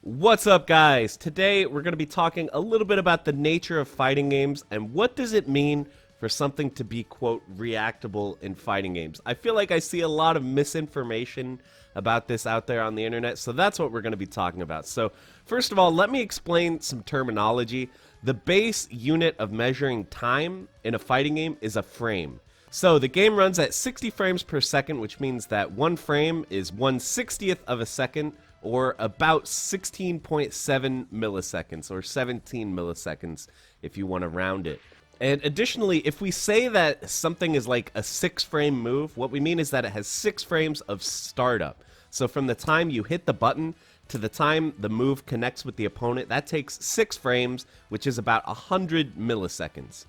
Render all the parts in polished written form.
What's up, guys? Today we're going to be talking a little bit about the nature of fighting games and what does it mean for something to be, quote, reactable in fighting games. I feel like I see a lot of misinformation about this out there on the internet, so that's what we're going to be talking about. So first of all, let me explain some terminology. The base unit of measuring time in a fighting game is a frame. So the game runs at 60 frames per second, which means that one frame is 1/60th of a second, or about 16.7 milliseconds, or 17 milliseconds if you want to round it. And additionally, if we say that something is like a 6-frame move, what we mean is that it has 6 frames of startup. So from the time you hit the button to the time the move connects with the opponent, that takes 6 frames, which is about 100 milliseconds.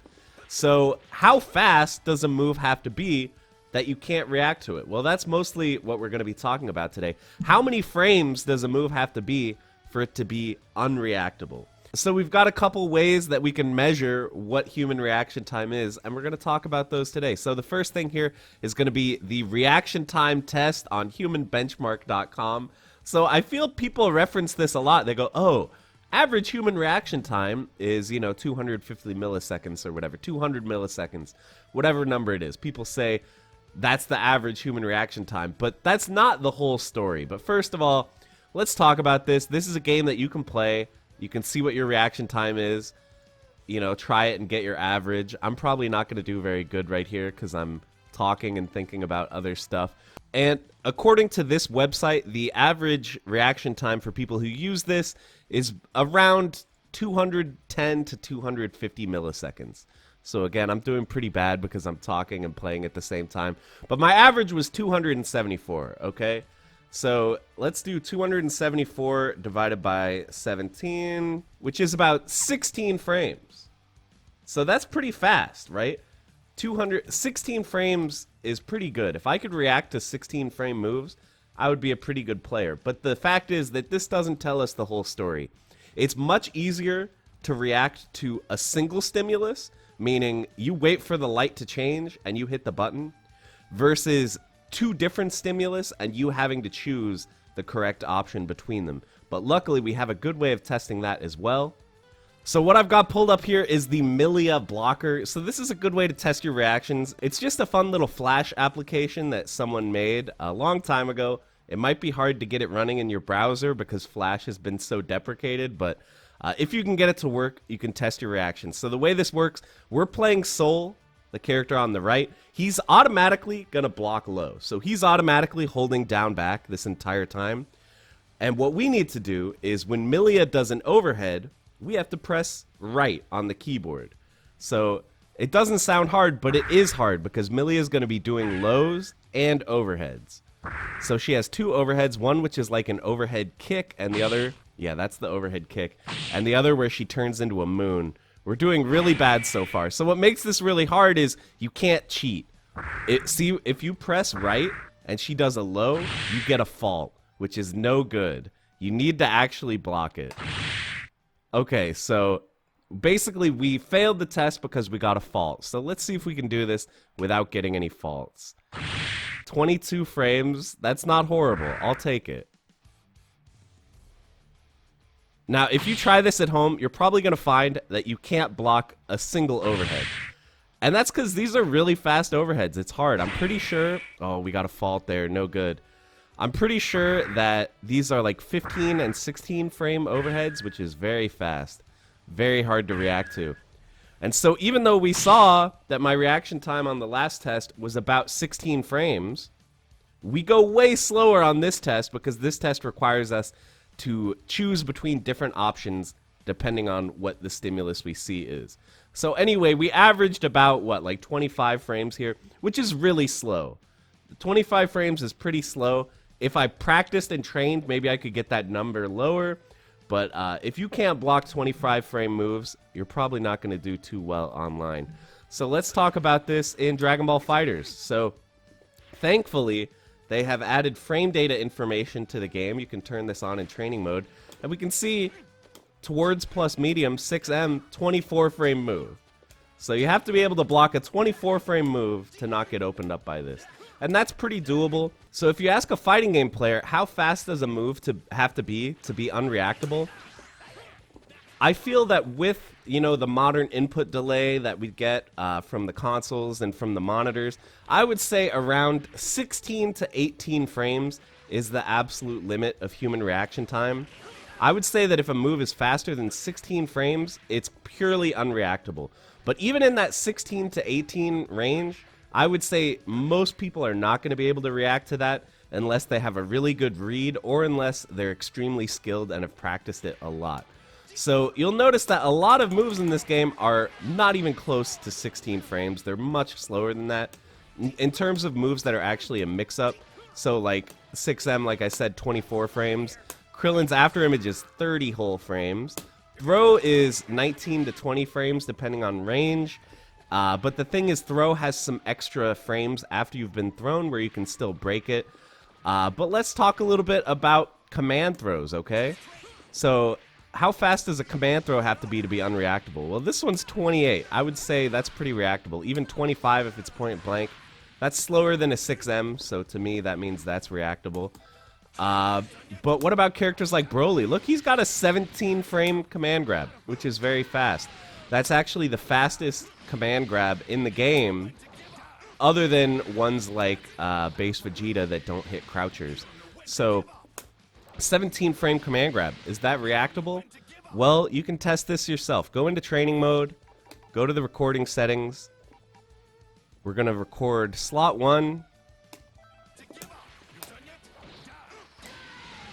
So how fast does a move have to be that you can't react to it? Well, that's mostly what we're going to be talking about today. How many frames does a move have to be for it to be unreactable? So we've got a couple ways that we can measure what human reaction time is, and we're going to talk about those today. So the first thing here is going to be the reaction time test on humanbenchmark.com. So I feel people reference this a lot. They go, oh, average human reaction time is, 250 milliseconds or whatever, 200 milliseconds, whatever number it is. People say that's the average human reaction time, but that's not the whole story. But first of all, let's talk about this. This is a game that you can play. You can see what your reaction time is. Try it and get your average. I'm probably not going to do very good right here because I'm talking and thinking about other stuff. And according to this website, the average reaction time for people who use this is around 210 to 250 milliseconds. So again, I'm doing pretty bad because I'm talking and playing at the same time. But my average was 274, okay? So let's do 274 divided by 17, which is about 16 frames. So that's pretty fast, right? 16 frames is pretty good. If I could react to 16 frame moves, I would be a pretty good player. But the fact is that this doesn't tell us the whole story. It's much easier to react to a single stimulus, meaning you wait for the light to change and you hit the button, versus 2 different stimulus and you having to choose the correct option between them. But luckily we have a good way of testing that as well. So what I've got pulled up here is the Millia Blocker. So this is a good way to test your reactions. It's just a fun little Flash application that someone made a long time ago. It might be hard to get it running in your browser because Flash has been so deprecated, but if you can get it to work, you can test your reactions. So the way this works, we're playing Soul, the character on the right. He's automatically going to block low. So he's automatically holding down back this entire time. And what we need to do is when Millia does an overhead, we have to press right on the keyboard. So it doesn't sound hard, but it is hard because Millia is going to be doing lows and overheads. So she has 2 overheads, one which is like an overhead kick, and the other, yeah, that's the overhead kick, and the other where she turns into a moon. We're doing really bad so far. So what makes this really hard is you can't cheat. See, if you press right and she does a low, you get a fault, which is no good. You need to actually block it. Okay, so basically we failed the test because we got a fault. So let's see if we can do this without getting any faults. 22 frames, that's not horrible. I'll take it. Now, if you try this at home, you're probably going to find that you can't block a single overhead. And that's because these are really fast overheads. It's hard. I'm pretty sure... Oh, we got a fault there. No good. I'm pretty sure that these are like 15 and 16 frame overheads, which is very fast. Very hard to react to. And so even though we saw that my reaction time on the last test was about 16 frames, we go way slower on this test because this test requires us to choose between different options depending on what the stimulus we see is. So anyway, we averaged about, like 25 frames here, which is really slow. 25 frames is pretty slow. If I practiced and trained, maybe I could get that number lower. But if you can't block 25 frame moves, you're probably not going to do too well online. So let's talk about this in Dragonball FighterZ. So thankfully, they have added frame data information to the game. You can turn this on in training mode. And we can see towards plus medium, 6M, 24 frame move. So you have to be able to block a 24 frame move to not get opened up by this. and that's pretty doable. So if you ask a fighting game player, how fast does a move have to be unreactable? I feel that with, you know, the modern input delay that we get from the consoles and from the monitors, I would say around 16 to 18 frames is the absolute limit of human reaction time. I would say that if a move is faster than 16 frames, it's purely unreactable. But even in that 16 to 18 range, I would say most people are not going to be able to react to that unless they have a really good read or unless they're extremely skilled and have practiced it a lot. So you'll notice that a lot of moves in this game are not even close to 16 frames. They're much slower than that. In terms of moves that are actually a mix-up, so like 6M, like I said, 24 frames. Krillin's after image is 30 whole frames. Throw is 19 to 20 frames depending on range. But the thing is, throw has some extra frames after you've been thrown where you can still break it. But let's talk a little bit about command throws, okay? So how fast does a command throw have to be unreactable? Well, this one's 28. I would say that's pretty reactable. Even 25 if it's point blank. That's slower than a 6M, so to me that means that's reactable. But what about characters like Broly? Look, he's got a 17 frame command grab, which is very fast. That's actually the fastest command grab in the game, other than ones like base Vegeta that don't hit crouchers. So 17 frame command grab, is that reactable? Well, you can test this yourself. Go into training mode, go to the recording settings. We're going to record slot 1.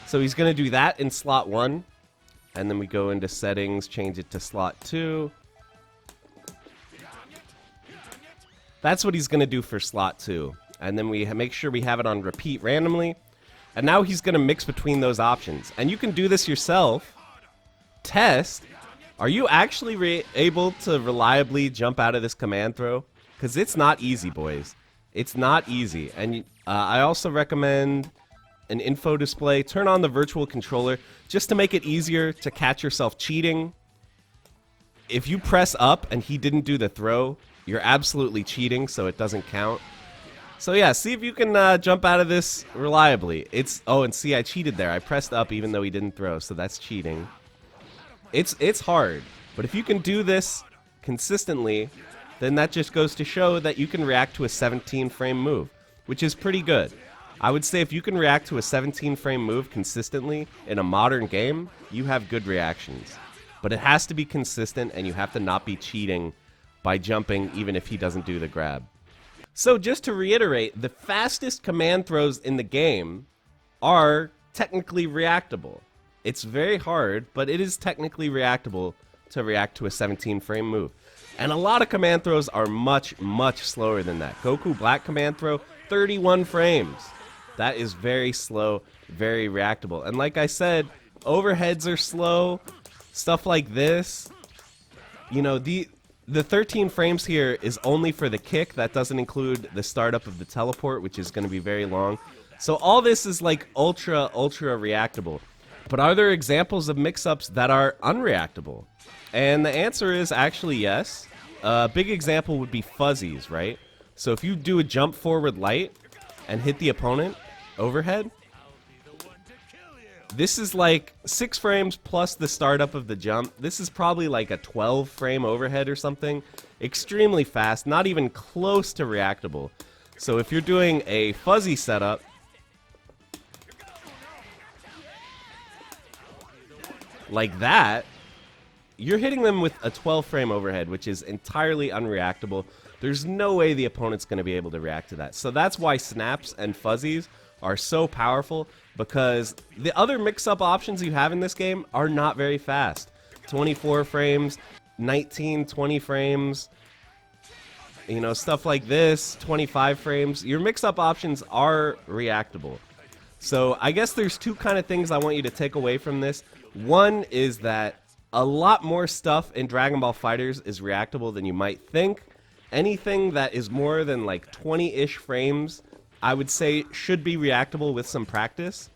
So he's going to do that in slot 1. And then we go into settings, change it to slot 2. That's what he's going to do for slot 2. And then we make sure we have it on repeat randomly. And now he's going to mix between those options. And you can do this yourself. Test. Are you actually able to reliably jump out of this command throw? Because it's not easy, boys. It's not easy. And I also recommend an info display. Turn on the virtual controller just to make it easier to catch yourself cheating. If you press up and he didn't do the throw, you're absolutely cheating, so it doesn't count. So yeah, see if you can jump out of this reliably. Oh, and see, I cheated there. I pressed up even though he didn't throw, so that's cheating. It's hard, but if you can do this consistently, then that just goes to show that you can react to a 17 frame move, which is pretty good. I would say if you can react to a 17 frame move consistently in a modern game, you have good reactions. But it has to be consistent, and you have to not be cheating by jumping even if he doesn't do the grab. So just to reiterate, the fastest command throws in the game are technically reactable. It's very hard, but it is technically reactable to react to a 17 frame move. And a lot of command throws are much, much slower than that. Goku Black command throw, 31 frames. That is very slow, very reactable. And like I said, overheads are slow, stuff like this. You know, the 13 frames here is only for the kick. That doesn't include the startup of the teleport, which is going to be very long. So all this is like ultra reactable. But are there examples of mix-ups that are unreactable? And the answer is actually yes. A big example would be fuzzies, right? So if you do a jump forward light and hit the opponent overhead, this is like 6 frames plus the startup of the jump. This is probably like a 12 frame overhead or something. Extremely fast, not even close to reactable. So if you're doing a fuzzy setup, like that, you're hitting them with a 12 frame overhead, which is entirely unreactable. There's no way the opponent's going to be able to react to that. So that's why snaps and fuzzies are so powerful, because the other mix-up options you have in this game are not very fast. 24 frames, 19, 20 frames, you know, stuff like this, 25 frames. Your mix-up options are reactable. So I guess there's two kind of things I want you to take away from this. One is that a lot more stuff in Dragon Ball FighterZ is reactable than you might think. Anything that is more than like 20-ish frames, I would say should be reactable with some practice.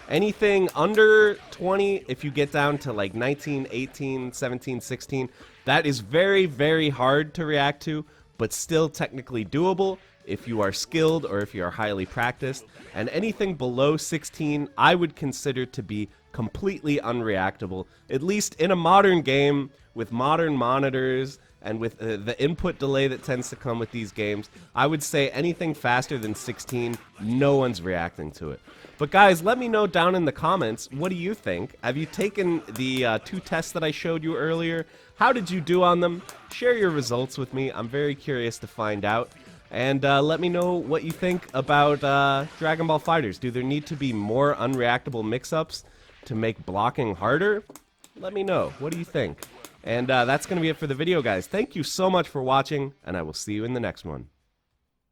Anything under 20, if you get down to like 19, 18, 17, 16, that is very, very hard to react to, but still technically doable. if you are skilled or if you are highly practiced. And anything below 16 I would consider to be completely unreactable, at least in a modern game with modern monitors and with the input delay that tends to come with these games. I would say anything faster than 16, no one's reacting to it. But guys, let me know down in the comments, what do you think? Have you taken the 2 tests that I showed you earlier? How did you do on them? Share your results with me. I'm very curious to find out. And let me know what you think about Dragon Ball FighterZ. Do there need to be more unreactable mix-ups to make blocking harder? Let me know. What do you think? And that's going to be it for the video, guys. Thank you so much for watching, and I will see you in the next one.